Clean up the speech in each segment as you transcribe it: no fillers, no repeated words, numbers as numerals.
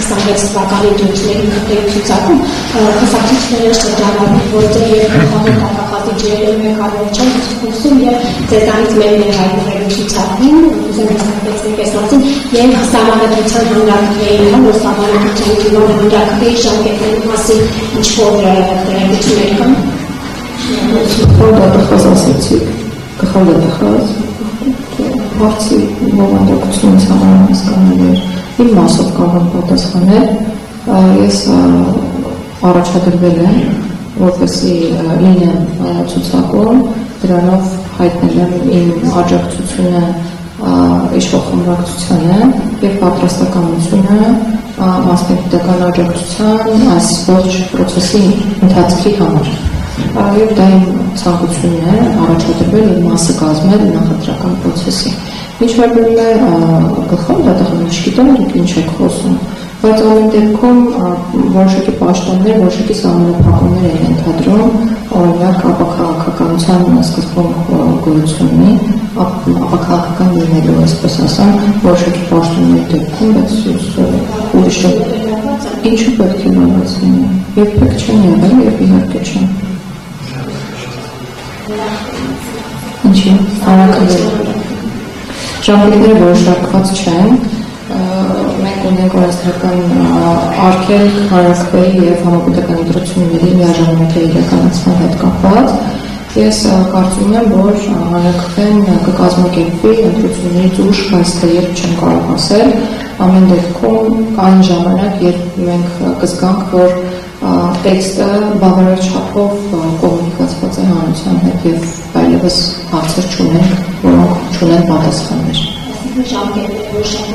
2026 թվականի դրությունների քրտերի ցուցակում խոսակցությունները շրջանառվում որտեղ եւ խաղաղ կապակցիչները մեկ առողջան ցուցում եւ դեզայնից մերն է հայտնվել ցուցակում ուզում եմ տեսնեցին եւ համանadrության հանգամանքների որ համանadrության դիմանը հանգամանքների ժամկետների մասին ինչ որ տեղեկություններ կան Դատախազ ասեցիք, գլխավոր դատախազ, հարցի բովանդակությունից համար հասկանալ էր, իմ մասով կարող պատասխանել, ես առաջադրվել եմ, որպեսզի լինեմ ցուցակում, դրանով հայտնել եմ իմ աջակցությունը իշխող խմբակցությանը եւ պատրաստականությունը մասնագիտական աջակցության այս ողջ process-ի ընթացքի համար։ Եվ դա իմ ցանկությունն է առաջադրվել եւ մասը կազմել նախընտրական process-ի։ Ինչ վերաբերում է գլխավոր դատախազին, չգիտեմ դուք ինչ եք խոսում, բայց ամեն դեպքում որոշակի պաշտոններ, որոշակի սահմանափակումներ են ենթադրում, օրինակ ապաքաղաքականության սկզբում գոյություն ունի, ապաքաղաքական լինելու, այսպես ասեմ, որոշակի պաշտոնների դեպքում, բայց ուրիշ ինչու պետք է լավված լինի, երբեք չեն եղել եւ իհարկե չեն։ Ինչի՞, արագել։ Ժամկետները որոշակված չեն, մենք ունենք օրենսդրական արգելք հանրաքվեի եւ համապետական ընտրությունների միաժամանակ իրականացման հետ կապված։ Ես կարծում եմ, որ հանրաքվեն կկազմակերպվի ընտրություններից ուշ, բայց թե երբ չեմ կարող ասել, ամեն դեպքում այն ժամանակ, երբ մենք կզգանք, որ տեքստը բավարար չափով կոմունիկացված է հանրության հետ եւ այլևս հարցեր չունենք, որոնք չունեն պատասխաններ։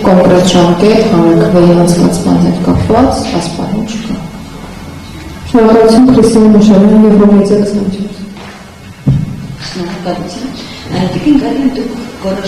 Կոնկրետ ժամկետ հանրաքվեի անցկացման հետ կապված այս բանը չկա։ Շնորհակալություն Քրիստինե Մուշարյան եւ Ռոմեյցա 24։ Շնորհակալություն։ Դուք գալին դուք որոշ